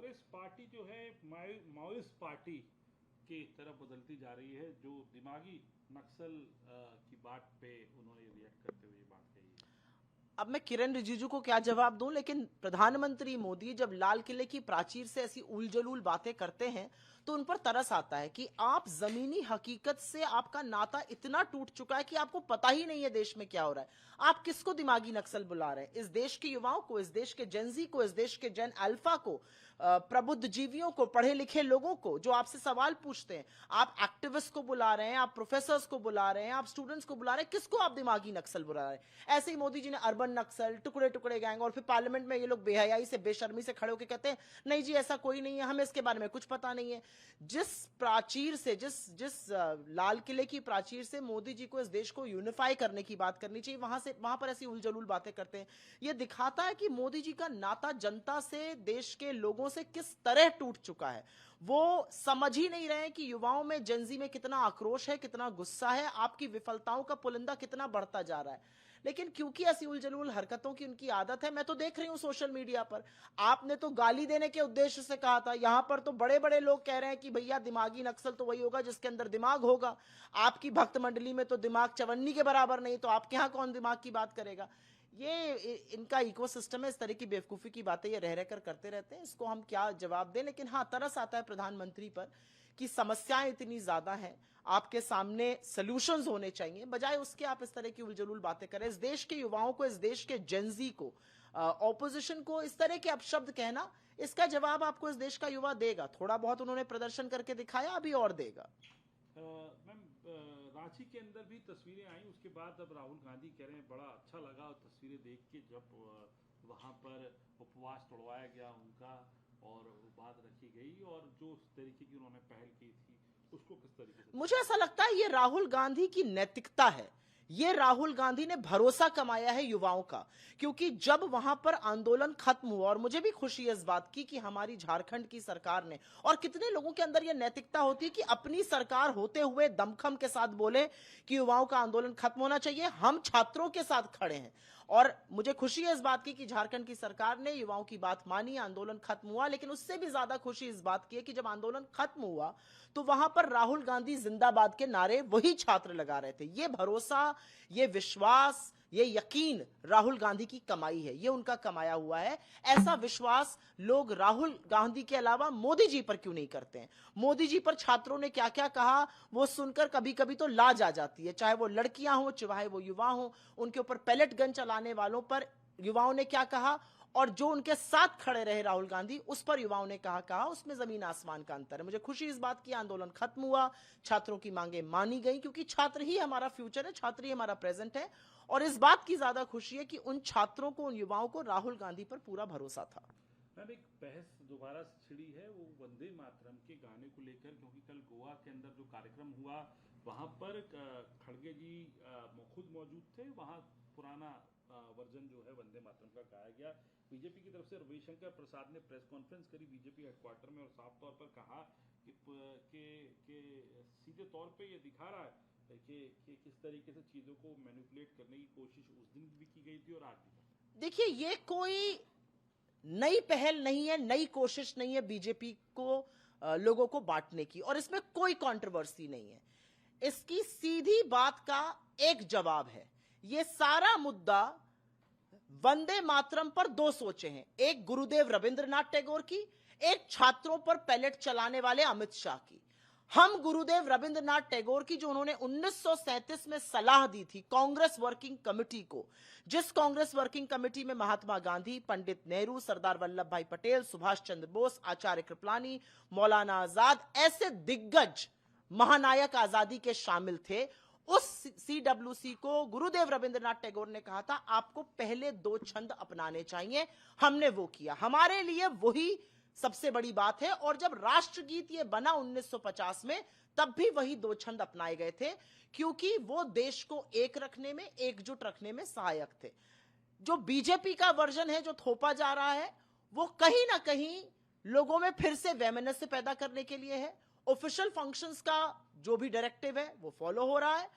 Congress party जो है Maoist party की तरफ बदलती जा रही है, जो दिमागी नक्सल की बात पे उन्होंने रिएक्ट करते हुए ये बात कही है। अब मैं किरण रिजिजू को क्या जवाब दूं, लेकिन प्रधानमंत्री मोदी जब लाल किले की प्राचीर से ऐसी उलझलूल बातें करते हैं तो उन पर तरस आता है कि आप जमीनी हकीकत से आपका नाता इतना टूट चुका है कि आपको पता ही नहीं है देश में क्या हो रहा है। आप किसको दिमागी नक्सल बुला रहे हैं? इस देश के युवाओं को, इस देश के जेनजी को, इस देश के जेन अल्फा को, प्रबुद्ध जीवियों को, पढ़े लिखे लोगों को जो आपसे सवाल पूछते हैं। आप एक्टिविस्ट को बुला रहे हैं, आप प्रोफेसर्स को बुला रहे हैं, आप स्टूडेंट्स को बुला रहे हैं, किसको आप दिमागी नक्सल बुला रहे हैं? ऐसे ही मोदी जी ने अर्बन नक्सल, टुकड़े टुकड़े गैंग, और फिर पार्लियामेंट में ये लोग बेहयाई से, बेशर्मी से खड़े होकर कहते हैं नहीं जी ऐसा कोई नहीं है, हमें इसके बारे में कुछ पता नहीं है। जिस प्राचीर से, जिस लाल किले की प्राचीर से मोदी जी को इस देश को यूनिफाई करने की बात करनी चाहिए, वहां पर ऐसी उलझलूल बातें करते हैं। ये दिखाता है कि मोदी जी का नाता जनता से, देश के लोगों से किस तरह टूट चुका है। वो समझ ही नहीं रहे कि युवाओं में, जेनजी में कितना आक्रोश है, कितना गुस्सा है, आपकी विफलताओं का पुलिंदा कितना बढ़ता जा रहा है। लेकिन क्योंकि ऐसी उलझलूल हरकतों की उनकी आदत है, मैं तो देख रही हूं सोशल मीडिया पर, आपने तो गाली देने के उद्देश्य से कहा था, यहां पर तो बड़े बड़े लोग कह रहे हैं कि भैया दिमागी नक्सल तो वही होगा जिसके अंदर दिमाग होगा। आपकी भक्त मंडली में तो दिमाग चवन्नी के बराबर नहीं, तो आपके यहां कौन दिमाग की बात करेगा? ये इनका इकोसिस्टम है, इस तरह की बेवकूफी की बातें ये रह रहकर करते रहते हैं। इसको हम क्या जवाब दें? लेकिन हाँ, तरस आता है प्रधानमंत्री पर कि समस्याएं इतनी ज्यादा हैं, आपके सामने सॉल्यूशंस होने चाहिए, बजाय उसके आप इस तरह की उलझलूल बातें करें। इस देश के युवाओं को, इस देश के जेनजी को, ऑपोजिशन को इस तरह के अपशब्द कहना, इसका जवाब आपको इस देश का युवा देगा। थोड़ा बहुत उन्होंने प्रदर्शन करके दिखाया, अभी और देगा। मैम, रांची के अंदर भी तस्वीरें आई, उसके बाद अब राहुल गांधी कह रहे हैं बड़ा अच्छा लगा और तस्वीरें देख के, जब वहां पर उपवास तोड़वाया गया उनका और बात रखी गई, और जो उस तरीके की उन्होंने पहल की थी उसको किस तरीके से मुझे देखते ऐसा लगता है ये राहुल गांधी की नैतिकता है। ये राहुल गांधी ने भरोसा कमाया है युवाओं का, क्योंकि जब वहां पर आंदोलन खत्म हुआ, और मुझे भी खुशी है इस बात की कि हमारी झारखंड की सरकार ने, और कितने लोगों के अंदर यह नैतिकता होती है कि अपनी सरकार होते हुए दमखम के साथ बोले कि युवाओं का आंदोलन खत्म होना चाहिए, हम छात्रों के साथ खड़े हैं। और मुझे खुशी है इस बात की कि झारखंड की सरकार ने युवाओं की बात मानी, आंदोलन खत्म हुआ। लेकिन उससे भी ज्यादा खुशी इस बात की है कि जब आंदोलन खत्म हुआ तो वहां पर राहुल गांधी जिंदाबाद के नारे वही छात्र लगा रहे थे। ये भरोसा, ये विश्वास, ये यकीन राहुल गांधी की कमाई है, ये उनका कमाया हुआ है। ऐसा विश्वास लोग राहुल गांधी के अलावा मोदी जी पर क्यों नहीं करते हैं? मोदी जी पर छात्रों ने क्या क्या कहा वो सुनकर कभी कभी तो लाज आ जाती है, चाहे वो लड़कियां हो, चाहे वो युवा हो। उनके ऊपर पैलेट गन चलाने वालों पर युवाओं ने क्या कहा, और जो उनके साथ खड़े रहे राहुल गांधी, उस पर युवाओं ने कहा, उसमें जमीन आसमान का अंतर है। मुझे खुशी इस बात की, आंदोलन खत्म हुआ, छात्रों की मांगे मानी गई, क्योंकि छात्र ही हमारा फ्यूचर है, छात्र ही हमारा प्रेजेंट है। और इस बात की ज्यादा खुशी है कि उन छात्रों को, उन युवाओं को राहुल गांधी पर पूरा भरोसा था। मैम, एक बहस दोबारा से छिड़ी है वो वंदे मातरम के गाने को लेकर, क्योंकि कल गोवा के अंदर जो कार्यक्रम हुआ वहां पर खड़गे जी खुद मौजूद थे, वहां पुराना वर्जन जो है वंदे मातरम का गाया गया। बीजेपी की तरफ से रविशंकर प्रसाद ने प्रेस कॉन्फ्रेंस करी बीजेपी हेडक्वार्टर में और साफ तौर पर कहा कि सीधे तौर पे ये दिखा रहा है कि किस तरीके से चीज़ों को मैनिपुलेट करने की कोशिश उस दिन भी की गई थी और आज भी। देखिए, ये कोई नई पहल नहीं है, नई कोशिश नहीं है बीजेपी को लोगों को बांटने की, और इसमें कोई कंट्रोवर्सी नहीं है। इसकी सीधी बात का एक जवाब है। ये सारा मुद्दा वंदे मातरम पर दो सोचे हैं, एक गुरुदेव रविंद्रनाथ टैगोर की, एक छात्रों पर पैलेट चलाने वाले अमित शाह की। हम गुरुदेव रविंद्रनाथ टैगोर की, जो उन्होंने 1937 में सलाह दी थी कांग्रेस वर्किंग कमेटी को, जिस कांग्रेस वर्किंग कमेटी में महात्मा गांधी, पंडित नेहरू, सरदार वल्लभ भाई पटेल, सुभाष चंद्र बोस, आचार्य कृपलानी, मौलाना आजाद, ऐसे दिग्गज महानायक आजादी के शामिल थे, उस सीडब्ल्यूसी को गुरुदेव रविंद्रनाथ टैगोर ने कहा था आपको पहले दो छंद अपनाने चाहिए। हमने वो किया, हमारे लिए वही सबसे बड़ी बात है। और जब राष्ट्रगीत ये बना 1950 में, तब भी वही दो छंद अपनाए गए थे, क्योंकि वो देश को एक रखने में, एकजुट रखने में सहायक थे। जो बीजेपी का वर्जन है जो थोपा जा रहा है, वो कहीं ना कहीं लोगों में फिर से वैमनस्य पैदा करने के लिए है। ऑफिशियल फंक्शंस का जो भी डायरेक्टिव है वो फॉलो हो रहा है।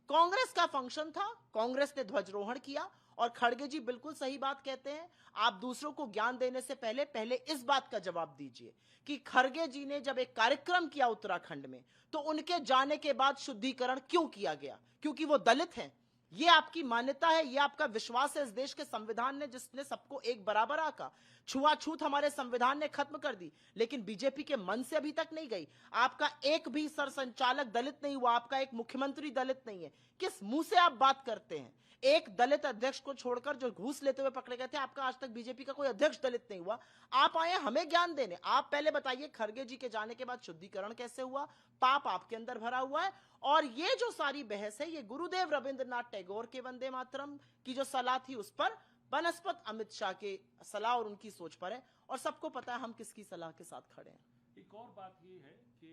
कांग्रेस का फंक्शन था, कांग्रेस ने ध्वजारोहण किया, और खड़गे जी बिल्कुल सही बात कहते हैं। आप दूसरों को ज्ञान देने से पहले इस बात का जवाब दीजिए कि खड़गे जी ने जब एक कार्यक्रम किया उत्तराखंड में, तो उनके जाने के बाद शुद्धिकरण क्यों किया गया? क्योंकि वो दलित हैं। ये आपकी मान्यता है, ये आपका विश्वास है इस देश के संविधान ने, जिसने सबको एक बराबर आका। छुआछूत हमारे संविधान ने खत्म कर दी, लेकिन बीजेपी के मन से अभी तक नहीं गई। आपका एक भी सरसंचालक दलित नहीं हुआ, आपका एक मुख्यमंत्री दलित नहीं है। किस मुंह से आप बात करते हैं? एक दलित अध्यक्ष को छोड़कर जो घूस लेते हुए पकड़े गए थे, आपका आज तक बीजेपी का कोई अध्यक्ष दलित नहीं हुआ। आप आए हमें ज्ञान देने। आप पहले बताइए, खड़गे जी के जाने के बाद शुद्धिकरण कैसे हुआ? पाप आपके अंदर भरा हुआ है। और ये जो सारी बहस है, ये गुरुदेव रविंद्रनाथ टैगोर के वंदे मातरम की जो सलाह थी उस पर, बनस्पत अमित शाह के सलाह और उनकी सोच पर है। और सबको पता है हम किसकी सलाह के साथ खड़े हैं। एक और बात ये है कि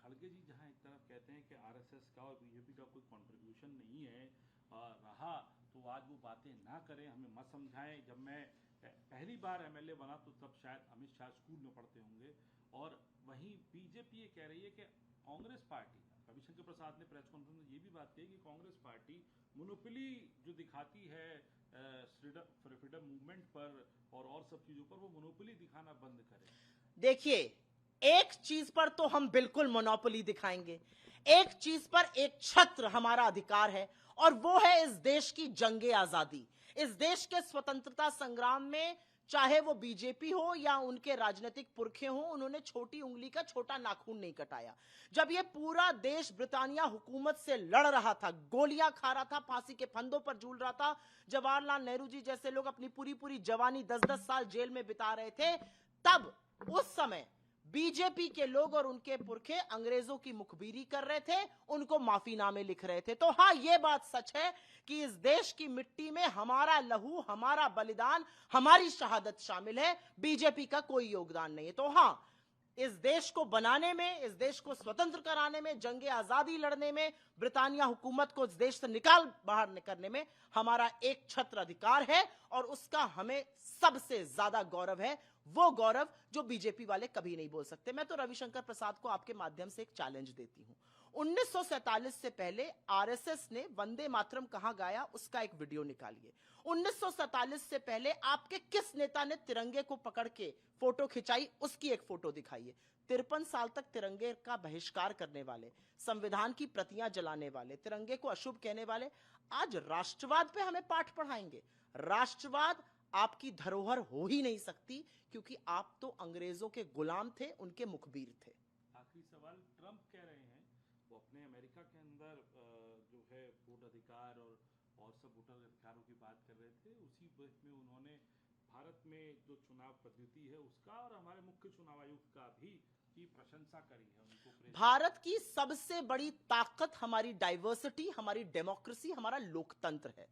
खड़गे जी जहां एक तरफ कहते हैं कि आरएसएस का और बीजेपी का कोई कंट्रीब्यूशन नहीं है रहा, तो आज वो बातें ना करें, हमें मत समझाएं। जब मैं पहली बार एमएलए बना तो तब शायद अमित शाह स्कूल में पढ़ते होंगे। और वहीं बीजेपी ये कह रही है कि कांग्रेस पार्टी, रविशंकर प्रसाद ने प्रेस कॉन्फ्रेंस में ये भी बात कही कि कांग्रेस पार्टी मोनोपोली जो दिखाती है फ्रीडम मूवमेंट पर और सब चीजों पर, वो मोनोपोली दिखाना बंद करे। देखिए, एक चीज पर तो हम बिल्कुल मोनोपोली दिखाएंगे। एक चीज पर एक छत्र हमारा अधिकार है, और वो है इस देश की जंगे आजादी। इस देश के स्वतंत्रता संग्राम में चाहे वो बीजेपी हो या उनके राजनीतिक पुरखे हो, उन्होंने छोटी उंगली का छोटा नाखून नहीं कटाया। जब ये पूरा देश ब्रिटानिया हुकूमत से लड़ रहा था, गोलियां खा रहा था, फांसी के फंदों पर झूल रहा था, जवाहरलाल नेहरू जी जैसे लोग अपनी पूरी जवानी 10-10 साल जेल में बिता रहे थे, तब उस समय बीजेपी के लोग और उनके पुरखे अंग्रेजों की मुखबिरी कर रहे थे, उनको माफीनामे लिख रहे थे। तो हां, यह बात सच है कि इस देश की मिट्टी में हमारा लहू, हमारा बलिदान, हमारी शहादत शामिल है, बीजेपी का कोई योगदान नहीं है। तो हां, इस देश को बनाने में, इस देश को स्वतंत्र कराने में, जंगे आजादी लड़ने में, ब्रिटानिया हुकूमत को इस देश से निकाल बाहर करने में हमारा एक छत्र अधिकार है, और उसका हमें सबसे ज्यादा गौरव है। वो गौरव जो बीजेपी वाले कभी नहीं बोल सकते। मैं तो रविशंकर प्रसाद को आपके माध्यम से एक चैलेंज देती हूं। 1947 से पहले आरएसएस ने वंदे मातरम कहां गाया, उसका एक वीडियो निकालिए। 1947 से पहले आपके किस नेता ने तिरंगे को पकड़ के फोटो खिंचाई, उसकी एक फोटो दिखाइए। 53 साल तक तिरंगे का बहिष्कार करने वाले, संविधान की प्रतियां जलाने वाले, तिरंगे को अशुभ कहने वाले, आज राष्ट्रवाद पे हमें पाठ पढ़ाएंगे। राष्ट्रवाद आपकी धरोहर हो ही नहीं सकती, क्योंकि आप तो अंग्रेजों के गुलाम थे, उनके मुखबिर थे। आखिरी सवाल, ट्रंप कह रहे हैं वो अपने अमेरिका के अंदर जो है वोट अधिकार और सब वोटर अधिकारों की बात कर रहे थे, उसी में उन्होंने भारत में जो चुनाव पद्धति है उसका और हमारे मुख्य चुनाव आयुक्त का भी की प्रशंसा करी है। उनको भारत की सबसे बड़ी ताकत हमारी डाइवर्सिटी, हमारी डेमोक्रेसी, हमारा लोकतंत्र है।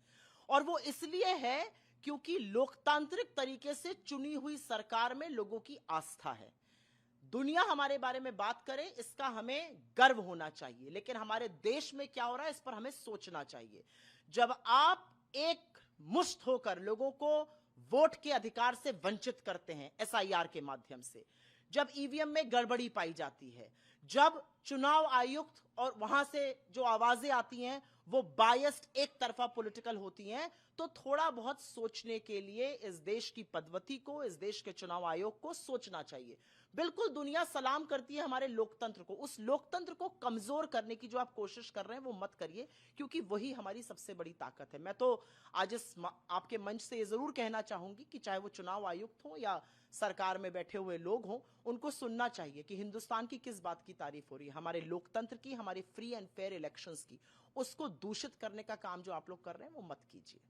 और वो इसलिए है क्योंकि लोकतांत्रिक तरीके से चुनी हुई सरकार में लोगों की आस्था है। दुनिया हमारे बारे में बात करे, इसका हमें गर्व होना चाहिए, लेकिन हमारे देश में क्या हो रहा है इस पर हमें सोचना चाहिए। जब आप एक मुश्त होकर लोगों को वोट के अधिकार से वंचित करते हैं एसआईआर के माध्यम से, जब ईवीएम में गड़बड़ी पाई जाती है, जब चुनाव आयुक्त और वहां से जो आवाजें आती हैं वो बायस्ड, एक तरफा पॉलिटिकल होती हैं, तो थोड़ा बहुत सोचने के लिए इस देश की पद्धति को, इस देश के चुनाव आयोग को सोचना चाहिए। बिल्कुल दुनिया सलाम करती है हमारे लोकतंत्र को, उस लोकतंत्र को कमजोर करने की जो आप कोशिश कर रहे हैं वो मत करिए, क्योंकि वही हमारी सबसे बड़ी ताकत है। मैं तो आज इस आपके मंच से ये जरूर कहना चाहूंगी कि चाहे वो चुनाव आयुक्त हो या सरकार में बैठे हुए लोग हों, उनको सुनना चाहिए कि हिंदुस्तान की किस बात की तारीफ हो रही है, हमारे लोकतंत्र की, हमारे फ्री एंड फेयर इलेक्शंस की। उसको दूषित करने का काम जो आप लोग कर रहे हैं वो मत कीजिए।